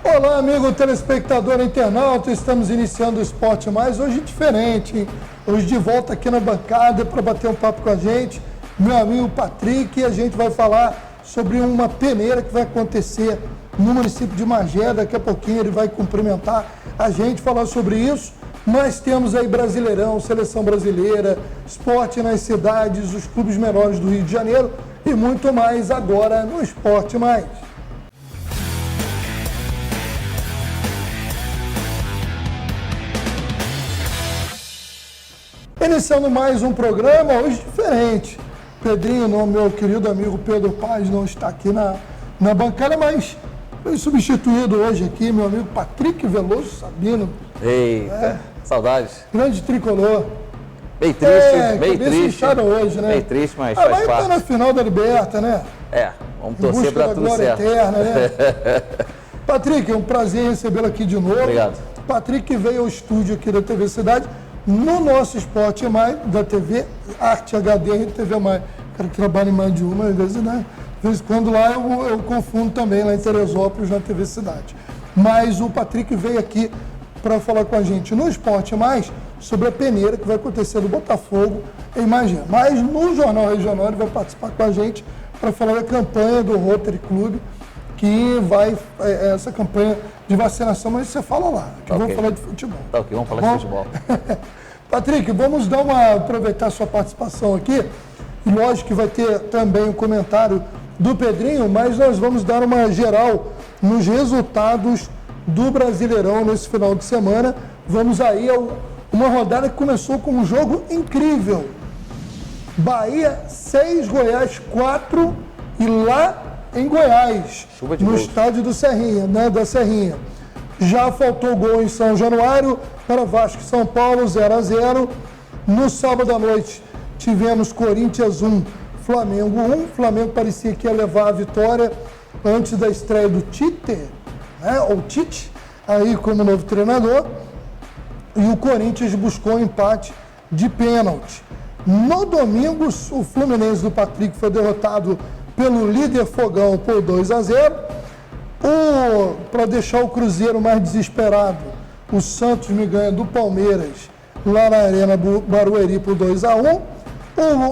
Olá, amigo telespectador internauta, estamos iniciando o Esporte Mais, hoje diferente, hein? Hoje de volta aqui na bancada para bater um papo com a gente, meu amigo Patrick, e a gente vai falar sobre uma peneira que vai acontecer no município de Magé. Daqui a pouquinho ele vai cumprimentar a gente, falar sobre isso, mas temos aí Brasileirão, Seleção Brasileira, esporte nas cidades, os clubes menores do Rio de Janeiro e muito mais agora no Esporte Mais. Iniciando mais um programa, hoje diferente. Pedrinho, meu querido amigo Pedro Paz, não está aqui na bancada, mas foi substituído hoje aqui, meu amigo Patrick Veloso Sabino. Eita, saudades. Grande tricolor. Bem triste, bem cabeça triste. inchada hoje, né? Bem triste, mas faz vai parte. estar na final da Liberta, né? Vamos Em torcer busca para da tudo glória certo. eterna, né? Patrick, é um prazer recebê-lo aqui de novo. Obrigado. Patrick veio ao estúdio aqui da TV Cidade, no nosso Esporte Mais, da TV Arte HD e TV Mais. O cara que trabalha em mais de uma, às vezes, né? De vez em quando lá eu confundo também, lá em Teresópolis, na TV Cidade. Mas o Patrick veio aqui para falar com a gente no Esporte Mais sobre a peneira que vai acontecer do Botafogo em Magé. Mas no Jornal Regional ele vai participar com a gente para falar da campanha do Rotary Club, que vai, essa campanha de vacinação, mas você fala lá, que Ok. vamos falar de futebol. Tá ok, vamos falar de futebol. Patrick, vamos aproveitar a sua participação aqui. E lógico que vai ter também o comentário do Pedrinho, mas nós vamos dar uma geral nos resultados do Brasileirão nesse final de semana. Vamos aí a uma rodada que começou com um jogo incrível. Bahia 6, Goiás 4 e lá em Goiás, Chuva de no gols. estádio do Serrinha, né, da Serrinha. Já faltou gol em São Januário para Vasco e São Paulo, 0-0. No sábado à noite tivemos Corinthians 1, Flamengo 1. Flamengo parecia que ia levar a vitória antes da estreia do Tite, né, ou Tite, aí como novo treinador. E o Corinthians buscou um empate de pênalti. No domingo, o Fluminense do Patrick foi derrotado pelo líder Fogão por 2-0. Para deixar o Cruzeiro mais desesperado, o Santos me ganha do Palmeiras lá na Arena Barueri por 2-1.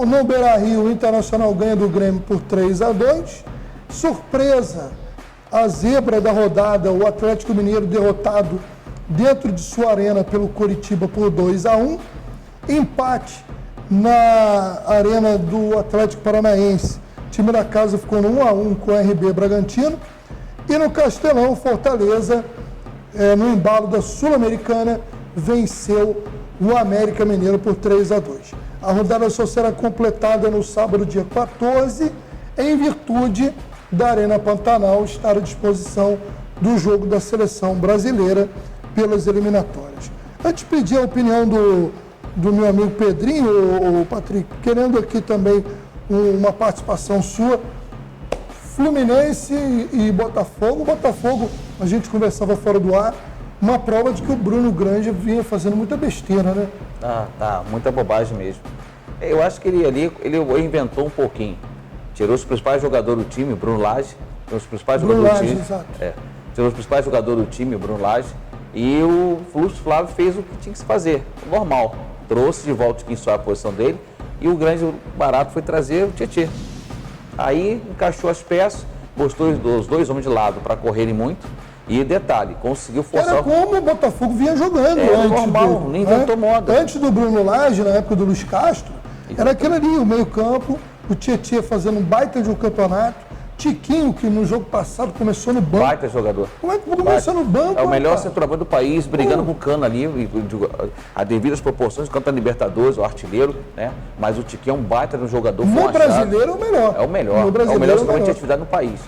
No Beira-Rio, o Internacional ganha do Grêmio por 3-2. Surpresa, a zebra da rodada, o Atlético Mineiro derrotado dentro de sua arena pelo Coritiba por 2-1. Empate na arena do Atlético Paranaense. O time da casa ficou no 1-1 com o RB Bragantino. E no Castelão, Fortaleza, no embalo da Sul-Americana, venceu o América Mineiro por 3-2. A rodada só será completada no sábado, dia 14, em virtude da Arena Pantanal estar à disposição do jogo da seleção brasileira pelas eliminatórias. Antes de pedir a opinião do meu amigo Pedrinho, o Patrick, querendo aqui também uma participação sua, Fluminense e Botafogo. Botafogo, a gente conversava fora do ar, uma prova de que o Bruno Grande vinha fazendo muita besteira, né? Muita bobagem mesmo. Eu acho que ele inventou um pouquinho. Tirou os principais jogadores do time, o Bruno Lage. Os principais jogadores do time. Exato. Tirou os principais jogadores do time, o Bruno Lage. E o Lúcio Flávio fez o que tinha que se fazer, normal. Trouxe de volta quem só a posição dele. E o grande barato foi trazer o Tietê. Aí encaixou as peças, postou os dois homens de lado para correrem muito. E detalhe, conseguiu forçar. Era como o Botafogo vinha jogando Era antes. normal, não inventou moda. Antes do Bruno Lage, na época do Luiz Castro, era aquele ali, o meio-campo, o Tietê fazendo um baita de um campeonato. Tiquinho, que no jogo passado começou no banco. Baita jogador. Como é que começou no banco? É o melhor rapaz? centroavante do país, brigando com o Cano ali, a devidas proporções, campeão da Libertadores, o artilheiro, né? Mas o Tiquinho é um baita de um jogador. No brasileiro é o melhor. É o melhor. No brasileiro é o melhor é o centroavante de melhor. atividade no país.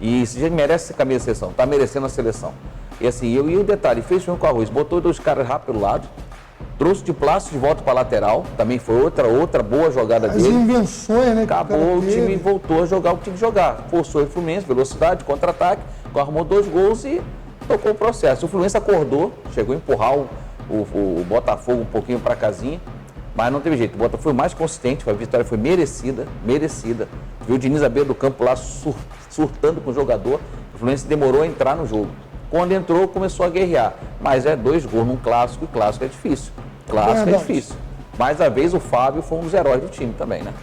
E se ele merece essa camisa da seleção, tá merecendo a seleção. E assim, e o detalhe, fez feijão com arroz, botou dois caras rápido pelo lado, trouxe de Plácido de volta para lateral, também foi outra boa jogada As dele. invenções, né? Acabou, o time voltou a jogar o que tinha que jogar. Forçou o Fluminense, velocidade, contra-ataque, arrumou 2 gols e tocou o processo. O Fluminense acordou, chegou a empurrar o Botafogo um pouquinho para casinha, mas não teve jeito. O Botafogo foi mais consistente, a vitória foi merecida. Viu o Diniz à beira do campo lá surtando com o jogador. O Fluminense demorou a entrar no jogo. Quando entrou, começou a guerrear. Mas é 2 gols num clássico, e clássico é difícil. Clássico é difícil. Mais uma vez, o Fábio foi um dos heróis do time também, né?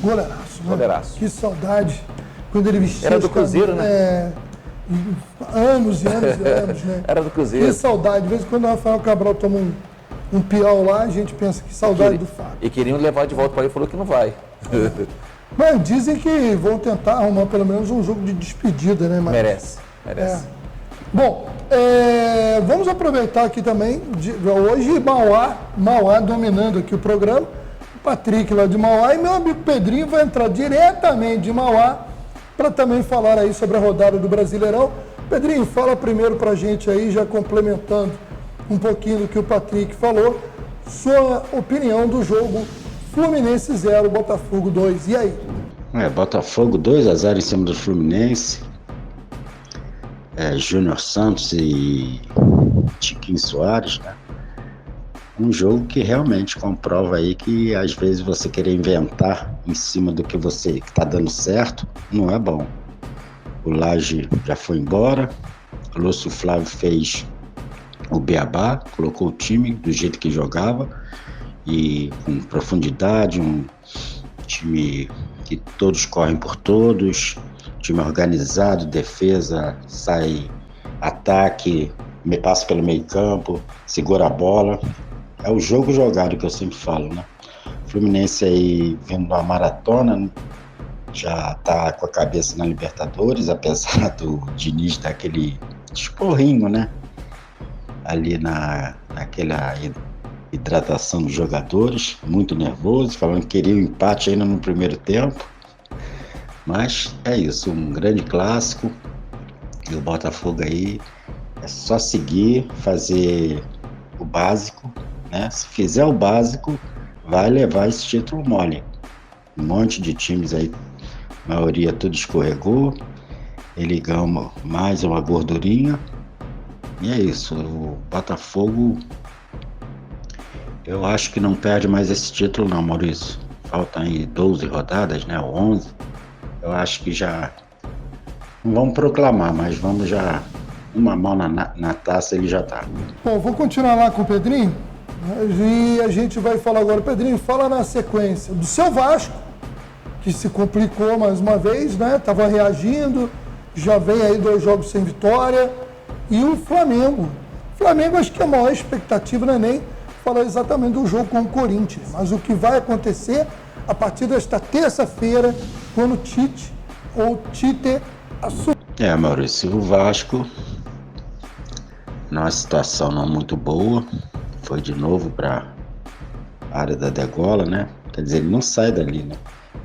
Goleiraço, né? Goleiraço. Que saudade. Quando ele vestia... Era do Cruzeiro, né? Anos e anos e anos, né? Era do Cruzeiro. Que saudade. De vez em quando o Rafael Cabral toma um piau lá, a gente pensa que saudade do Fábio. E queriam levar de volta para ele, falou que não vai. Mas dizem que vão tentar arrumar pelo menos um jogo de despedida, né? Mas, merece. Bom, vamos aproveitar aqui também, hoje Mauá dominando aqui o programa, o Patrick lá de Mauá, e meu amigo Pedrinho vai entrar diretamente de Mauá para também falar aí sobre a rodada do Brasileirão. Pedrinho, fala primeiro pra gente aí, já complementando um pouquinho do que o Patrick falou, sua opinião do jogo Fluminense 0, Botafogo 2, e aí? Botafogo 2-0 em cima do Fluminense. Júnior Santos e Tiquinho Soares, né? Um jogo que realmente comprova aí que às vezes você querer inventar em cima do que está dando certo não é bom. O Laje já foi embora, o Lúcio Flávio fez o beabá, colocou o time do jeito que jogava e com profundidade, um time que todos correm por todos, time organizado, defesa, sai, ataque, passa pelo meio campo, segura a bola. É o jogo jogado que eu sempre falo, né? Fluminense aí vindo uma maratona, já tá com a cabeça na Libertadores, apesar do Diniz dar aquele esporrinho, né? Ali naquela hidratação dos jogadores, muito nervoso, falando que queria o empate ainda no primeiro tempo. Mas é isso, um grande clássico. E o Botafogo aí é só seguir, fazer o básico, né? Se fizer o básico, vai levar esse título mole. Um monte de times aí, a maioria tudo escorregou. Ele ganha mais uma gordurinha. E é isso, o Botafogo, eu acho que não perde mais esse título não, Maurício. Faltam aí 12 rodadas, né, ou 11. Eu acho que já, não vamos proclamar, mas vamos já, uma mão na taça ele já tá. Bom, vou continuar lá com o Pedrinho, e a gente vai falar agora. Pedrinho, fala na sequência do seu Vasco, que se complicou mais uma vez, né, tava reagindo, já vem aí 2 jogos sem vitória, e o Flamengo. Flamengo, acho que a maior expectativa não é nem falar exatamente do jogo com o Corinthians, mas o que vai acontecer a partir desta terça-feira, quando o Tite assumir. Maurício, o Vasco, numa situação não muito boa, foi de novo para a área da degola, né? Quer dizer, ele não sai dali, né?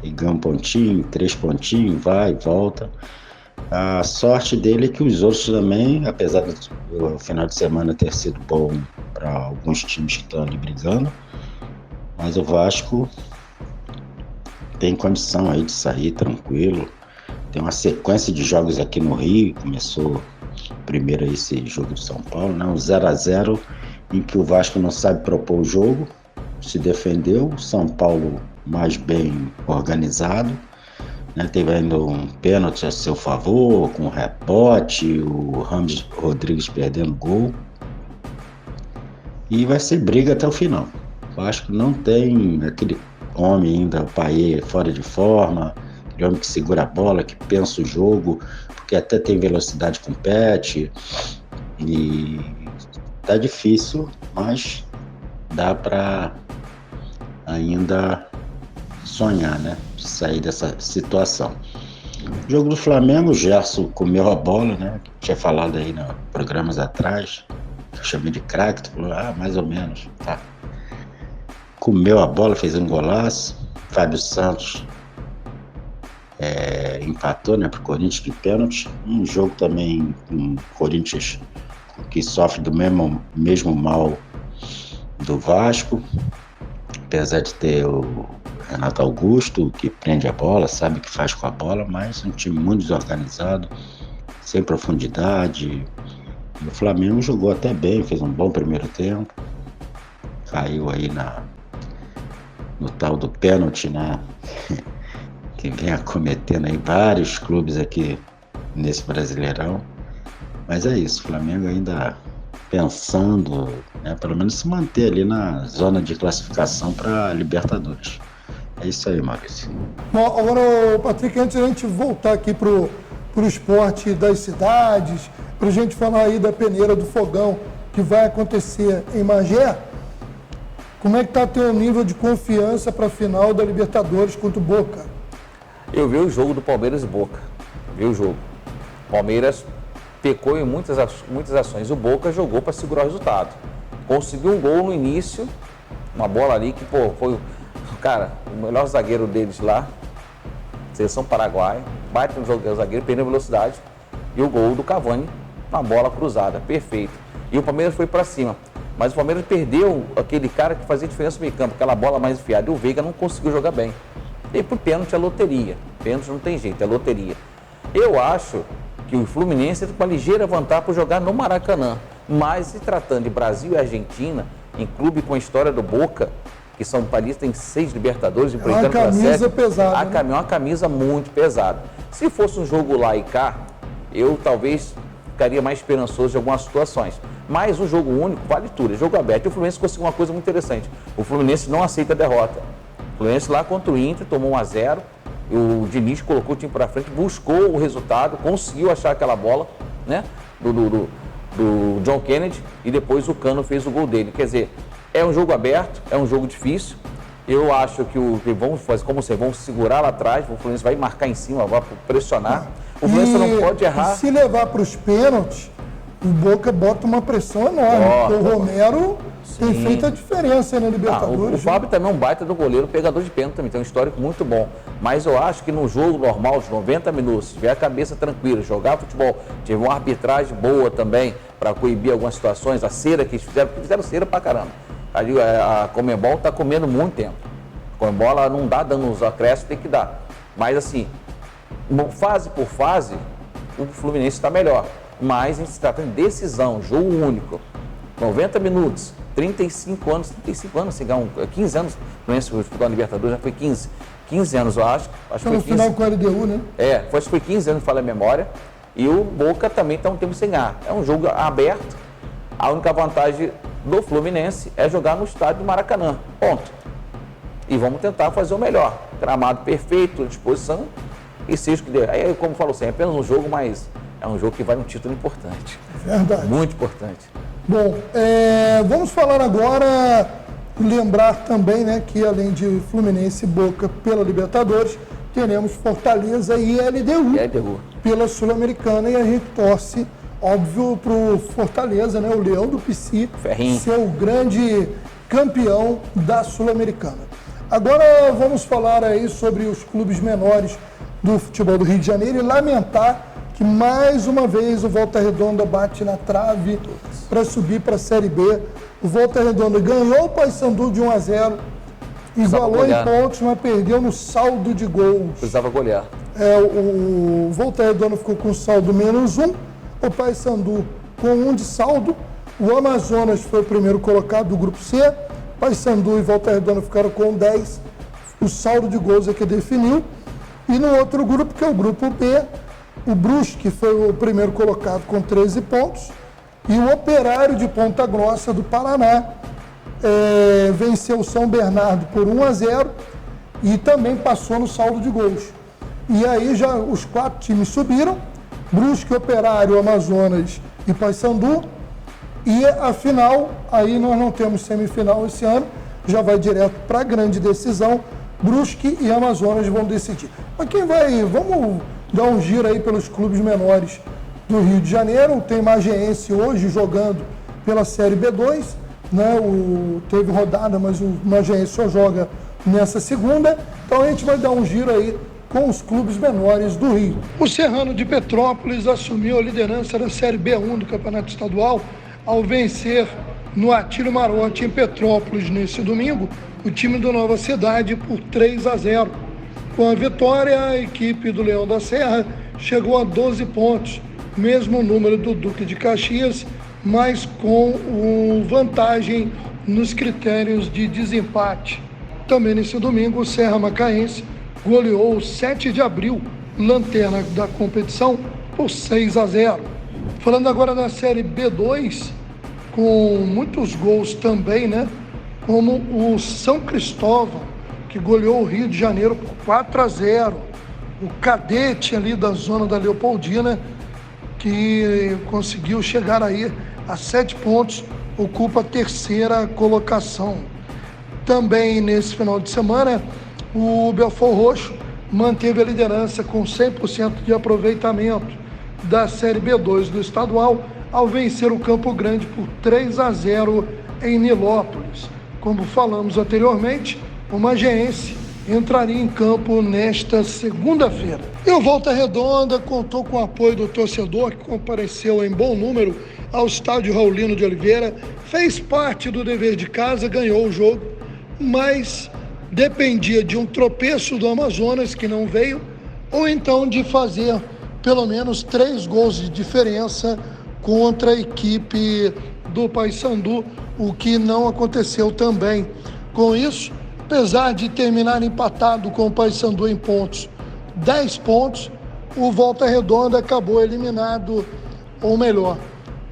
Ele ganha 1 pontinho, 3 pontinhos, vai e volta. A sorte dele é que os outros também, apesar do final de semana ter sido bom para alguns times que estão ali brigando, mas o Vasco tem condição aí de sair tranquilo. Tem uma sequência de jogos aqui no Rio, começou primeiro esse jogo do São Paulo, né? Um 0-0 em que o Vasco não sabe propor o jogo, se defendeu, o São Paulo mais bem organizado, né? Teve ainda um pênalti a seu favor, com um rebote, o Ramos Rodrigues perdendo gol. E vai ser briga até o final. O Vasco não tem aquele homem ainda, o Paê fora de forma, aquele homem que segura a bola, que pensa o jogo, porque até tem velocidade com o pet, e tá difícil, mas dá para ainda sonhar, né, de sair dessa situação. O jogo do Flamengo, o Gerson comeu a bola, né, tinha falado aí nos programas atrás, eu chamei de craque, tu falou, mais ou menos, tá. Comeu a bola, fez um golaço. Fábio Santos empatou, né, pro Corinthians de pênalti. Um jogo também com o Corinthians que sofre do mesmo mal do Vasco, apesar de ter o Renato Augusto, que prende a bola, sabe o que faz com a bola, mas um time muito desorganizado, sem profundidade. E o Flamengo jogou até bem, fez um bom primeiro tempo, caiu aí no tal do pênalti, né? Que vem acometendo aí vários clubes aqui nesse Brasileirão. Mas é isso, o Flamengo ainda pensando, né, pelo menos se manter ali na zona de classificação para Libertadores. É isso aí, Maurício. Bom, agora, Patrick, antes da gente voltar aqui pro esporte das cidades, para a gente falar aí da peneira do Fogão, que vai acontecer em Magé, como é que está teu nível de confiança para a final da Libertadores contra o Boca? Eu vi o jogo do Palmeiras e Boca. Vi o jogo. Palmeiras pecou em muitas ações. O Boca jogou para segurar o resultado. Conseguiu um gol no início, uma bola ali que, pô, foi, cara, o melhor zagueiro deles lá, seleção paraguaia, bate no zagueiro, perdeu velocidade, e o gol do Cavani, uma bola cruzada, perfeito. E o Palmeiras foi para cima. Mas o Palmeiras perdeu aquele cara que fazia diferença no meio campo, aquela bola mais enfiada, e o Veiga não conseguiu jogar bem. E pro pênalti é loteria. Pênalti não tem jeito, é loteria. Eu acho que o Fluminense tem uma ligeira vantagem por jogar no Maracanã. Mas se tratando de Brasil e Argentina, em clube com a história do Boca, que São Paulo tem 6 Libertadores, é uma camisa pesada. É uma camisa muito pesada. Se fosse um jogo lá e cá, eu talvez ficaria mais esperançoso em algumas situações. Mas um jogo único vale tudo, é jogo aberto. E o Fluminense conseguiu uma coisa muito interessante. O Fluminense não aceita a derrota. O Fluminense lá contra o Inter tomou 1-0. O Diniz colocou o time para frente, buscou o resultado, conseguiu achar aquela bola, né, do John Kennedy, e depois o Cano fez o gol dele. Quer dizer, é um jogo aberto, é um jogo difícil. Eu acho que vamos fazer como você, vamos segurar lá atrás, o Fluminense vai marcar em cima, vai pressionar. O Fluminense não pode errar. Se levar para os pênaltis, o Boca bota uma pressão enorme. O Romero tem feito a diferença na Libertadores. O Fábio também é um baita do goleiro, pegador de pênalti também, tem um histórico muito bom. Mas eu acho que no jogo normal, de 90 minutos, se tiver a cabeça tranquila, jogar futebol, tiver uma arbitragem boa também para coibir algumas situações, a cera que eles fizeram cera pra caramba. Ali a Conmebol está comendo muito tempo. A Conmebol ela não dá dando os acréscimos, tem que dar. Mas assim, fase por fase, o Fluminense está melhor. Mas a gente se trata de decisão, jogo único, 90 minutos, 35 anos, 15 anos, o Fluminense disputou a Libertadores, já foi 15 anos, eu acho. Acho que foi 15. No final com a LDU, né? Acho que foi 15 anos, fala a memória. E o Boca também está um tempo sem ganhar. É um jogo aberto. A única vantagem do Fluminense é jogar no estádio do Maracanã. Ponto. E vamos tentar fazer o melhor. Gramado perfeito, disposição e seja o que der. Aí, como falou, é apenas um jogo, mas é um jogo que vale um título importante. Verdade. Muito importante. Bom, vamos falar agora, lembrar também, né, que além de Fluminense e Boca pela Libertadores, teremos Fortaleza e LDU pela Sul-Americana, e a gente torce, óbvio, para o Fortaleza, né, o Leão do Pici, ser o grande campeão da Sul-Americana. Agora vamos falar aí sobre os clubes menores do futebol do Rio de Janeiro e lamentar que mais uma vez o Volta Redonda bate na trave para subir para a Série B. O Volta Redonda ganhou o Paysandu de 1-0, igualou em pontos, mas perdeu no saldo de gols. Precisava golear. O Volta Redonda ficou com saldo -1, o Paysandu com 1 de saldo, o Amazonas foi o primeiro colocado do grupo C, Paysandu e Volta Redonda ficaram com 10, o saldo de gols é que definiu. E no outro grupo, que é o grupo B, o Brusque foi o primeiro colocado com 13 pontos, e o Operário de Ponta Grossa do Paraná venceu o São Bernardo por 1-0 e também passou no saldo de gols. E aí já os 4 times subiram, Brusque, Operário, Amazonas e Paysandu, e a final, aí nós não temos semifinal esse ano, já vai direto para a grande decisão, Brusque e Amazonas vão decidir. Mas vamos dar um giro aí pelos clubes menores do Rio de Janeiro. Tem Mageense hoje jogando pela Série B2, né? Teve rodada, mas o Mageense só joga nessa segunda. Então a gente vai dar um giro aí com os clubes menores do Rio. O Serrano de Petrópolis assumiu a liderança da Série B1 do Campeonato Estadual ao vencer no Atílio Marotti em Petrópolis nesse domingo o time do Nova Cidade por 3-0. Com a vitória, a equipe do Leão da Serra chegou a 12 pontos, mesmo número do Duque de Caxias, mas com vantagem nos critérios de desempate. Também nesse domingo, o Serra Macaense goleou o 7 de Abril, lanterna da competição, por 6-0. Falando agora da Série B2, com muitos gols também, né? Como o São Cristóvão, que goleou o Rio de Janeiro por 4-0. O Cadete ali da zona da Leopoldina, que conseguiu chegar aí a 7 pontos, ocupa a 3ª colocação. Também nesse final de semana, o Belfort Roxo manteve a liderança com 100% de aproveitamento da Série B2 do estadual, ao vencer o Campo Grande por 3-0 em Nilópolis. Como falamos anteriormente, o Mageense entraria em campo nesta segunda-feira. E o Volta Redonda contou com o apoio do torcedor, que compareceu em bom número ao estádio Raulino de Oliveira, fez parte do dever de casa, ganhou o jogo, mas dependia de um tropeço do Amazonas, que não veio, ou então de fazer pelo menos 3 gols de diferença contra a equipe do Paysandu, o que não aconteceu também. Com isso, apesar de terminar empatado com o Paysandu em pontos, 10 pontos, o Volta Redonda acabou eliminado, ou melhor,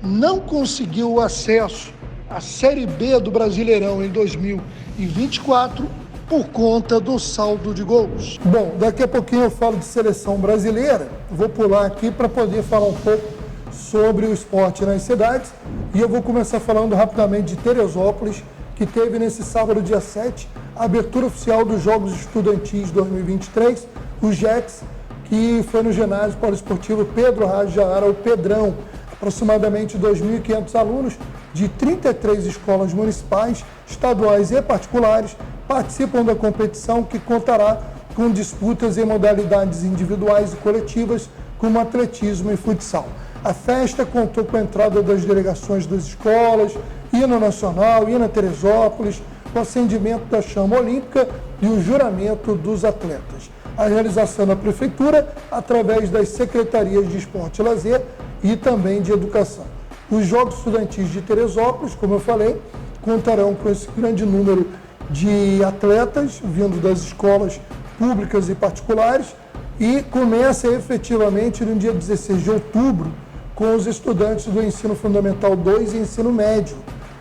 não conseguiu o acesso à Série B do Brasileirão em 2024 por conta do saldo de gols. Bom, daqui a pouquinho eu falo de seleção brasileira, vou pular aqui para poder falar um pouco sobre o esporte nas cidades, e eu vou começar falando rapidamente de Teresópolis, que teve nesse sábado, dia 7, a abertura oficial dos Jogos Estudantis 2023, o JETS, que foi no ginásio poliesportivo Pedro Rajara, o Pedrão. Aproximadamente 2.500 alunos de 33 escolas municipais, estaduais e particulares participam da competição, que contará com disputas em modalidades individuais e coletivas, como atletismo e futsal. A festa contou com a entrada das delegações das escolas, hino nacional, hino Teresópolis, o acendimento da chama olímpica e o juramento dos atletas. A realização da Prefeitura, através das Secretarias de Esporte e Lazer e também de Educação. Os Jogos Estudantis de Teresópolis, como eu falei, contarão com esse grande número de atletas vindo das escolas públicas e particulares, e começa efetivamente no dia 16 de outubro com os estudantes do Ensino Fundamental 2 e Ensino Médio,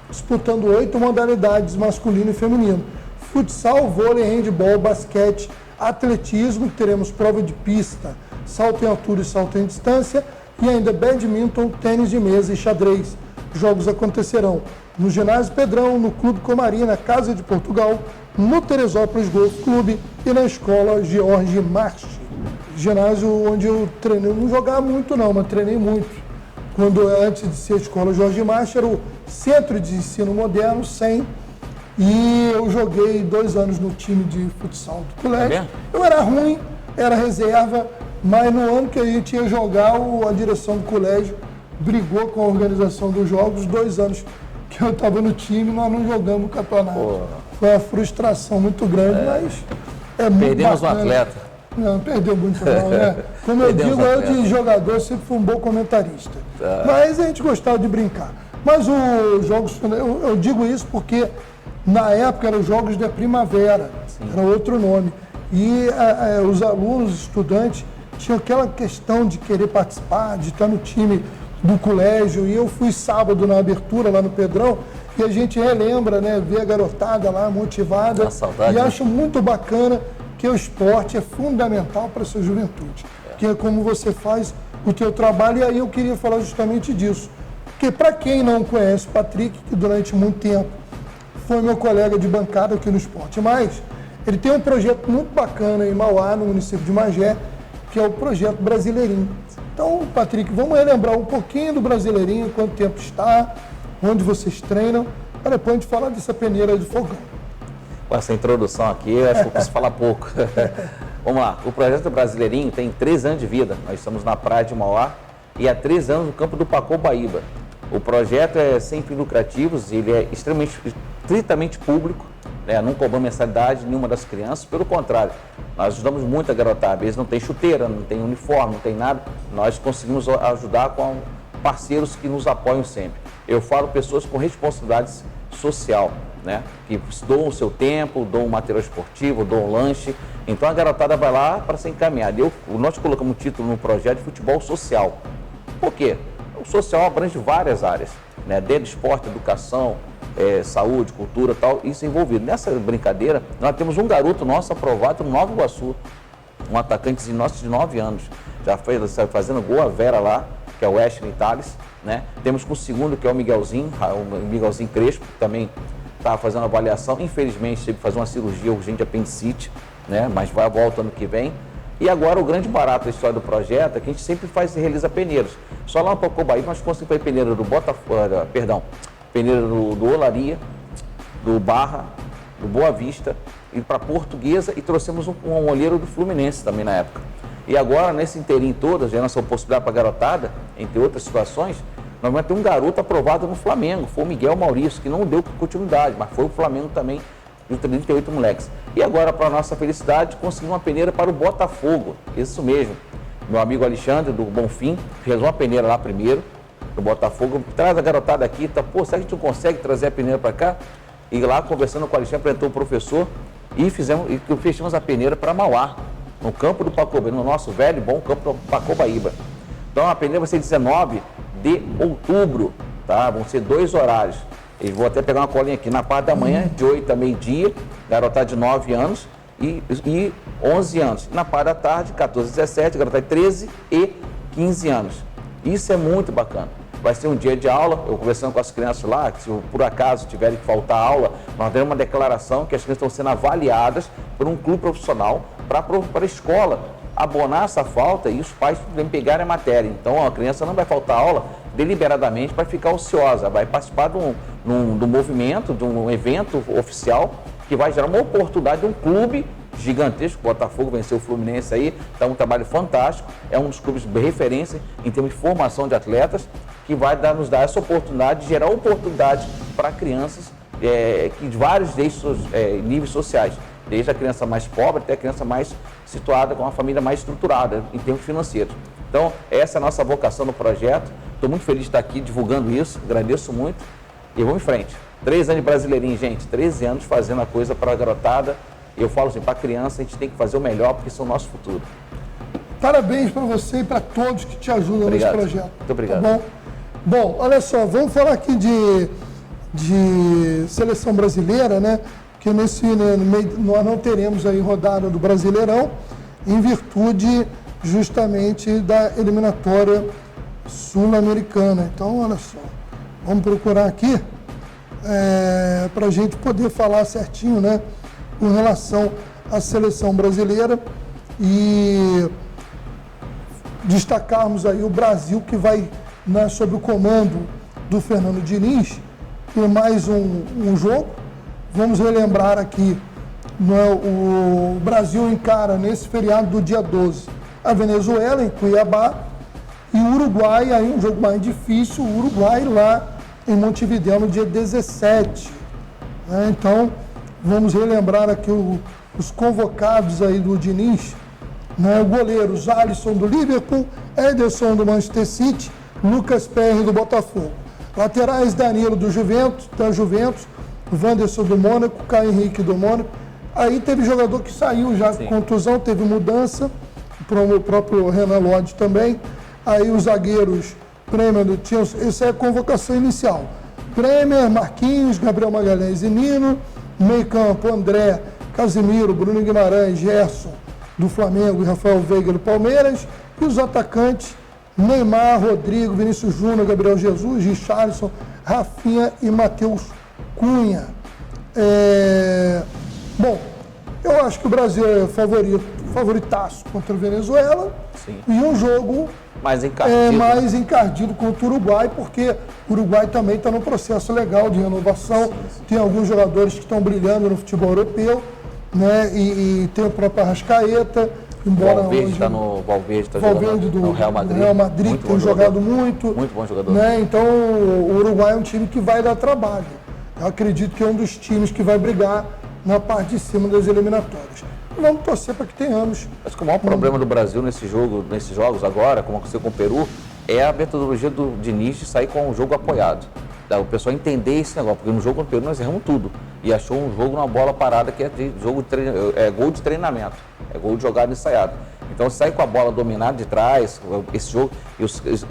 disputando 8 modalidades masculino e feminino: futsal, vôlei, handebol, basquete, atletismo, teremos prova de pista, salto em altura e salto em distância, e ainda badminton, tênis de mesa e xadrez. Os jogos acontecerão no Ginásio Pedrão, no Clube Comari, na Casa de Portugal, no Teresópolis Golf Clube e na Escola George March. Ginásio onde eu treinei, não jogava muito não, mas treinei muito. Quando antes de ser a Escola George March, era o Centro de Ensino Moderno, SEM, e eu joguei 2 anos no time de futsal do colégio. Eu era ruim, era reserva, mas no ano que a gente ia jogar, a direção do colégio brigou com a organização dos jogos. 2 anos que eu estava no time, nós não jogamos o campeonato. Foi uma frustração muito grande, mas é muito Perdemos bacana. um atleta. Não, perdeu muito não, né? Como eu digo, eu de jogador sempre fui um bom comentarista. Mas a gente gostava de brincar. Mas os jogos, eu digo isso porque na época eram os Jogos da Primavera, era outro nome. E os alunos, os estudantes, tinham aquela questão de querer participar, de estar no time do colégio. E eu fui sábado na abertura lá no Pedrão, e a gente relembra, né, ver a garotada lá motivada. Saudade, e acho muito bacana que o esporte é fundamental para a sua juventude, que é como você faz o teu trabalho. E aí eu queria falar justamente disso, porque para quem não conhece o Patrick, que durante muito tempo foi meu colega de bancada aqui no Esporte Mais, ele tem um projeto muito bacana em Mauá, no município de Magé, que é o Projeto Brasileirinho. Então, Patrick, vamos relembrar um pouquinho do Brasileirinho, quanto tempo está, onde vocês treinam, para depois a gente falar dessa peneira de fogão. Com essa introdução aqui, eu acho que eu posso falar pouco. Vamos lá, o Projeto Brasileirinho tem 3 anos de vida. Nós estamos na praia de Mauá e há 3 anos no campo do Pacobaíba. O projeto é sem fins lucrativos, ele é estritamente público, né? Não cobramos mensalidade nenhuma das crianças, pelo contrário, nós ajudamos muito a garotada. Eles não têm chuteira, não têm uniforme, não tem nada, nós conseguimos ajudar com parceiros que nos apoiam sempre. Eu falo pessoas com responsabilidade social, né? Que doam o seu tempo, doam material esportivo, doam lanche. Então a garotada vai lá para ser encaminhada. Nós colocamos o título no projeto de futebol social. Por quê? O o social abrange várias áreas, né? Desde esporte, educação, saúde, cultura e tal, isso envolvido. Nessa brincadeira, nós temos um garoto nosso aprovado no Nova Iguaçu, um atacante nosso de 9 anos, já está fazendo gol a Vera lá, que é o Wesley Thales, né? Temos com o segundo, que é o Miguelzinho Crespo, que também estava fazendo avaliação, infelizmente teve que fazer uma cirurgia urgente de apendicite, né? Mas vai volta ano que vem. E agora o grande barato da história do projeto é que a gente sempre realiza peneiros. Só lá no Pacobaíba nós conseguimos fazer peneira do peneira do Olaria, do Barra, do Boa Vista, e para Portuguesa, e trouxemos um olheiro do Fluminense também na época. E agora, nesse inteirinho todo, já nossa possibilidade para a garotada, entre outras situações, nós vamos ter um garoto aprovado no Flamengo, foi o Miguel Maurício, que não deu continuidade, mas foi o Flamengo também, de 38 moleques. E agora, para a nossa felicidade, conseguimos uma peneira para o Botafogo, isso mesmo. Meu amigo Alexandre, do Bonfim, fez uma peneira lá primeiro, do Botafogo, traz a garotada aqui, tá, pô, será que a gente não consegue trazer a peneira para cá? E lá, conversando com o Alexandre, apresentou o professor, e fechamos a peneira para Mauá, no campo do Pacobaíba, no nosso velho e bom campo do Pacobaíba. Então, a peneira vai ser 19 de outubro, tá? Vão ser 2 horários. Eu vou até pegar uma colinha aqui, na parte da manhã, de 8 a meio-dia, garotada de 9 anos e 11 anos. Na parte da tarde, 14 a 17, garotada de 13 e 15 anos. Isso é muito bacana. Vai ser um dia de aula, eu conversando com as crianças lá, que se por acaso tiverem que faltar aula, nós demos uma declaração que as crianças estão sendo avaliadas por um clube profissional para a escola abonar essa falta e os pais pegarem a matéria. Então a criança não vai faltar aula deliberadamente para ficar ociosa, vai participar de um movimento, de um evento oficial que vai gerar uma oportunidade de um clube gigantesco. O Botafogo venceu o Fluminense aí, está um trabalho fantástico, é um dos clubes de referência em termos de formação de atletas, que vai nos dar essa oportunidade de gerar oportunidades para crianças que de vários níveis sociais, desde a criança mais pobre até a criança mais situada com uma família mais estruturada em termos financeiros. Então, essa é a nossa vocação no projeto. Estou muito feliz de estar aqui divulgando isso, agradeço muito e vamos em frente. 3 anos de Brasileirinho, gente, 13 anos fazendo a coisa para a garotada. Eu falo assim, para a criança a gente tem que fazer o melhor porque são o nosso futuro. Parabéns para você e para todos que te ajudam nesse projeto. Muito obrigado. Tá bom? Bom, olha só, vamos falar aqui de seleção brasileira, né? Porque nós não teremos aí rodada do Brasileirão em virtude justamente da eliminatória sul-americana. Então, olha só, vamos procurar aqui para a gente poder falar certinho, né? Com relação à seleção brasileira e destacarmos aí o Brasil que vai, né, sob o comando do Fernando Diniz, em mais um jogo. Vamos relembrar aqui, né, o Brasil encara nesse feriado do dia 12 a Venezuela, em Cuiabá, e o Uruguai, aí um jogo mais difícil, o Uruguai lá em Montevidéu no dia 17. Né? Então, vamos relembrar aqui os convocados aí do Diniz, né? O goleiro Alisson do Liverpool, Ederson do Manchester City, Lucas Perry do Botafogo. Laterais Danilo da Juventus, Wanderson do Mônaco, Caio Henrique do Mônaco. Aí teve jogador que saiu já com contusão, teve mudança, o próprio Renan Lodge também. Aí os zagueiros, Bremer, essa é a convocação inicial. Bremer, Marquinhos, Gabriel Magalhães e Nino. Meio campo, André, Casemiro, Bruno Guimarães, Gerson do Flamengo e Rafael Veiga do Palmeiras. E os atacantes, Neymar, Rodrigo, Vinícius Júnior, Gabriel Jesus, Richarlison, Rafinha e Matheus Cunha. Bom, eu acho que o Brasil é favoritaço contra a Venezuela. Sim. E um jogo mais encardido contra o Uruguai, porque o Uruguai também está num processo legal de renovação. Tem alguns jogadores que estão brilhando no futebol europeu, né? E tem o próprio Arrascaeta, embora Valverde está jogando no Real Madrid, que tem jogado muito. Muito bom jogador. Né? Então o Uruguai é um time que vai dar trabalho. Eu acredito que é um dos times que vai brigar na parte de cima das eliminatórias. Vamos torcer para que tenhamos. Acho que o maior problema do Brasil nesses jogos agora, como aconteceu com o Peru, é a metodologia do Diniz de sair com um jogo apoiado. O pessoal entender esse negócio, porque no jogo do Peru nós erramos tudo. E achou um jogo numa bola parada que é gol de treinamento, é gol de jogada ensaiado. Então sai com a bola dominada de trás, esse jogo, e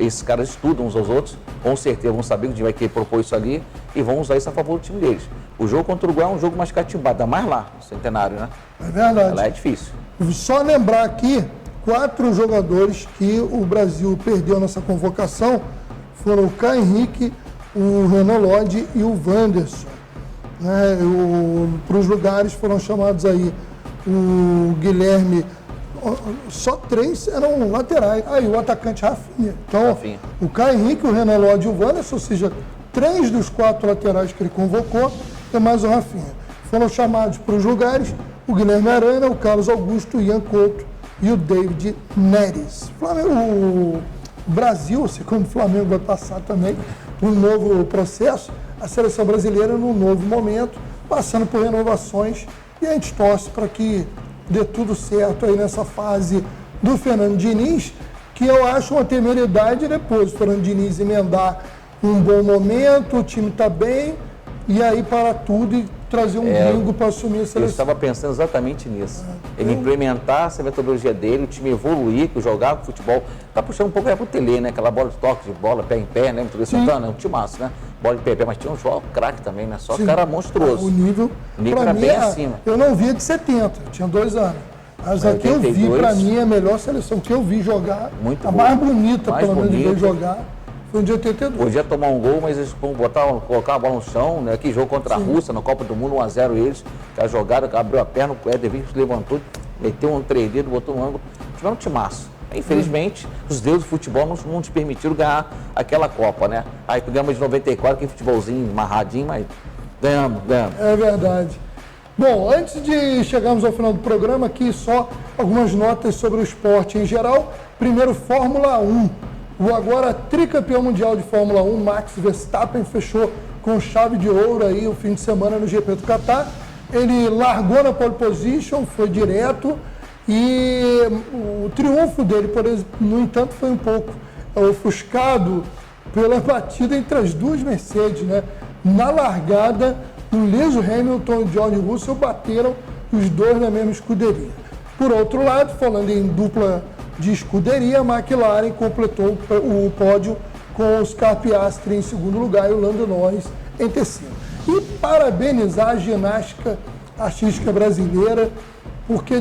esses caras estudam uns aos outros, com certeza vão saber que a gente vai querer propor isso ali e vão usar isso a favor do time deles. O jogo contra o Uruguai é um jogo mais catimbado, ainda mais lá, no Centenário, né? É verdade. Lá é difícil. Só lembrar aqui, 4 jogadores que o Brasil perdeu nessa convocação foram o Caio Henrique, o Renan Lodge e o Wanderson. Né? Para os lugares foram chamados aí o Guilherme, só 3 eram laterais. Aí o atacante Rafinha. Então, Rafinha. O Caio Henrique, o Renan Lodge e o Wanderson, ou seja, 3 dos 4 laterais que ele convocou, e mais o Rafinha. Foram chamados para os lugares o Guilherme Arana, o Carlos Augusto, o Ian Couto e o David Neres. O Brasil, assim como o Flamengo vai passar também por um novo processo, a seleção brasileira num novo momento, passando por renovações, e a gente torce para que dê tudo certo aí nessa fase do Fernando Diniz, que eu acho uma temeridade depois o Fernando Diniz emendar um bom momento, o time está bem, e aí para tudo e trazer um gringo para assumir a seleção. Eu estava pensando exatamente nisso. Ele implementar essa metodologia dele, o time evoluir, que jogar futebol. Tá puxando um pouco para o Tele, né? Aquela bola de toque, de bola, pé em pé, né? Tele Santana, é um timaço, né? Bola de pé em pé, mas tinha um jogo craque também, né? Só cara monstruoso. O nível era mim, bem acima. Eu não via de 70, eu tinha 2 anos. Mas a que eu vi, para mim, é a melhor seleção que eu vi jogar. Muito a boa. mais bonita, Mais pelo menos, de ver bonita. jogar. Foi de 82. Podia tomar um gol, mas eles colocar a bola no chão, né? Que jogo contra a Rússia, na Copa do Mundo, 1-0 eles. A jogada, abriu a perna, o Éder Vickers levantou, meteu um 3 dedos, botou no ângulo. Tiveram um timaço. Infelizmente, os deuses do futebol não nos permitiram ganhar aquela Copa, né? Aí ganhamos de 94, que futebolzinho amarradinho, mas ganhamos. É verdade. Bom, antes de chegarmos ao final do programa, aqui só algumas notas sobre o esporte em geral. Primeiro, Fórmula 1. O agora tricampeão mundial de Fórmula 1, Max Verstappen, fechou com chave de ouro aí o fim de semana no GP do Catar. Ele largou na pole position, foi direto, e o triunfo dele, por exemplo, no entanto, foi um pouco ofuscado pela batida entre as duas Mercedes, né? Na largada, o Lewis Hamilton e George Russell bateram os dois na mesma escuderia. Por outro lado, falando em dupla de escuderia, a McLaren completou o pódio com o Oscar Piastri em segundo lugar e o Lando Norris em terceiro. E parabenizar a ginástica artística brasileira, porque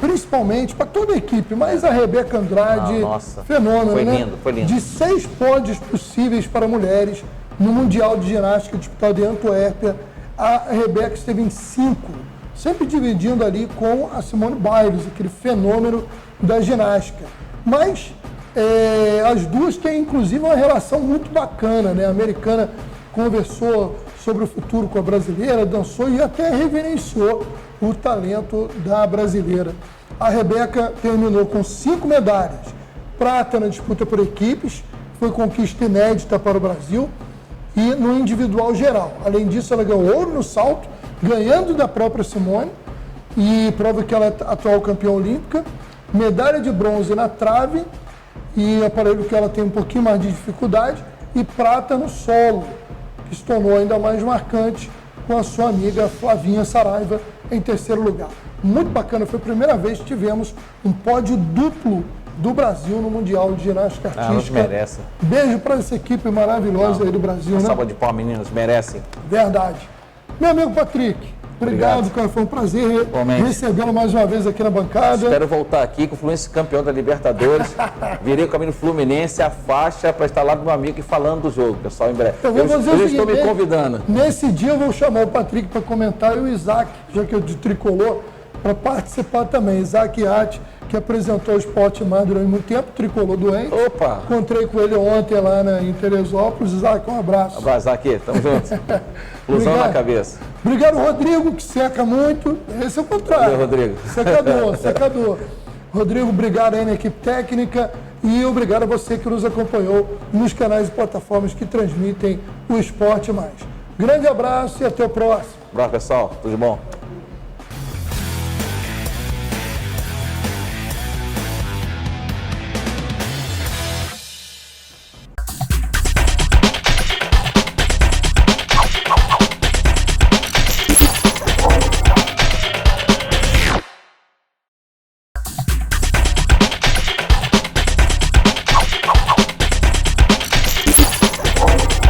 principalmente para toda a equipe, mas a Rebeca Andrade, fenômeno, foi né? Lindo, foi lindo. De 6 pódios possíveis para mulheres no Mundial de Ginástica disputado em Antuérpia, a Rebeca esteve em 5, sempre dividindo ali com a Simone Biles, aquele fenômeno da ginástica. Mas as duas têm, inclusive, uma relação muito bacana, né? A americana conversou sobre o futuro com a brasileira, dançou e até reverenciou o talento da brasileira. A Rebeca terminou com 5 medalhas. Prata na disputa por equipes, foi conquista inédita para o Brasil, e no individual geral. Além disso, ela ganhou ouro no salto, ganhando da própria Simone, e prova que ela é atual campeã olímpica, medalha de bronze na trave, e aparelho que ela tem um pouquinho mais de dificuldade, e prata no solo, que se tornou ainda mais marcante com a sua amiga Flavinha Saraiva em terceiro lugar. Muito bacana, foi a primeira vez que tivemos um pódio duplo do Brasil no Mundial de Ginástica Artística. Nos merece. Beijo para essa equipe maravilhosa aí do Brasil, né? Salva de palmas, meninos, merecem. Verdade. Meu amigo Patrick, obrigado, cara. Foi um prazer recebê-lo mais uma vez aqui na bancada. Espero voltar aqui com o Fluminense campeão da Libertadores. Virei o caminho Fluminense, a faixa para estar lá do meu amigo e falando do jogo, pessoal, em breve. Então, eu estou me convidando. Nesse dia eu vou chamar o Patrick para comentar e o Isaac, já que é de tricolor, para participar também. Isaac Iatti, que apresentou o Esporte Mar durante muito tempo, tricolor doente. Opa! Encontrei com ele ontem lá em Teresópolis. Isaac, um abraço. Um abraço, Isaac. Tamo junto. Ilusão na cabeça. Obrigado, Rodrigo, que seca muito. Esse é o contrário. Valeu, Rodrigo. Secador. Rodrigo, obrigado aí na equipe técnica e obrigado a você que nos acompanhou nos canais e plataformas que transmitem o Esporte Mais. Grande abraço e até o próximo. Um abraço, pessoal. Tudo de bom.